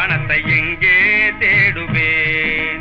பணத்தை எங்கே தேடுவேன்?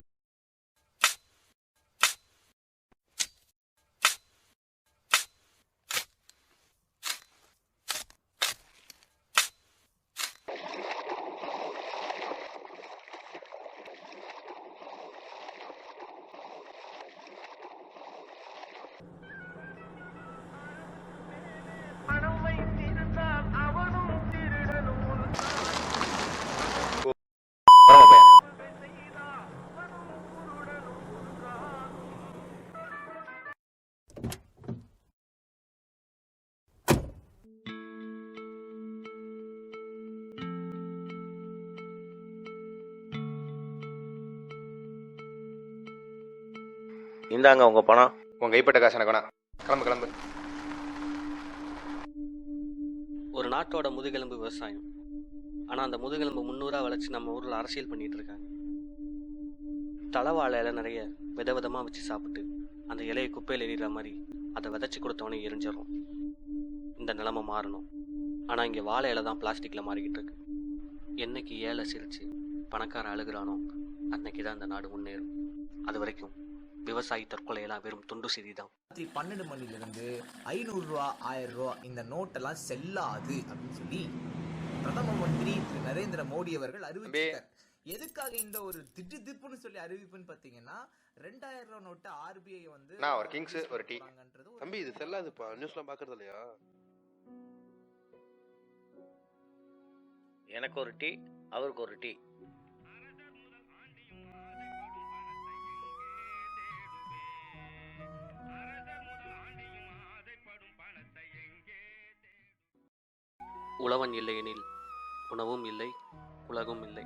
இந்தாங்க உங்க பணம். உங்க கைப்பட்ட காசு எனக்கு வேணாம். கிளம்பு கிளம்பு. ஒரு நாட்டோட முதுகெலும்பு விவசாயம். ஆனால் அந்த முதுகெலும்பு 300 வளைச்சு நம்ம ஊரில் அரசியல் பண்ணிட்டு இருக்காங்க. தலைவாழை இலை நிறைய விதவிதமாக வச்சு சாப்பிட்டு அந்த இலையை குப்பையில் எறிகிற மாதிரி அதை விதைச்சி கொடுத்தவனே எரிஞ்சிடறோம். இந்த நிலைமை மாறணும். ஆனால் இங்கே வாழை இலை தான் பிளாஸ்டிக்கில் மாறிக்கிட்டு இருக்கு. என்னைக்கு ஏழை சிரிச்சு பணக்கார அழுகிறானோ அன்னைக்கு தான் இந்த நாடு முன்னேறும். அது வரைக்கும் விவசாயி தற்கொலையெல்லாம் வெறும் துண்டு செய்தி தான். 12 மணிலிருந்து 500 ரூபா 1000 ரூபா இந்த நோட்டெல்லாம் செல்லாது அப்படின்னு சொல்லி பிரதம மந்திரி திரு நரேந்திர மோடி அவர்கள் அறிவிச்சிருக்கார். எதுக்காக இந்த ஒரு திடுதிப்புன்னு சொல்லி அறிவிப்புன்னு பாத்தீங்கன்னா 2000 ரூபா நோட்டு ஆர்பிஐ வந்து நான் ஒரு கிங்ஸ் ஒரு டீ. தம்பி இது செல்லாதுப்பா, நியூஸ்லாம் பாக்குறது இல்லையா? எனக்கு ஒரு டீ, அவருக்கு ஒரு டீ. உழவன் இல்லையெனில் உணவும் இல்லை, உலகும் இல்லை.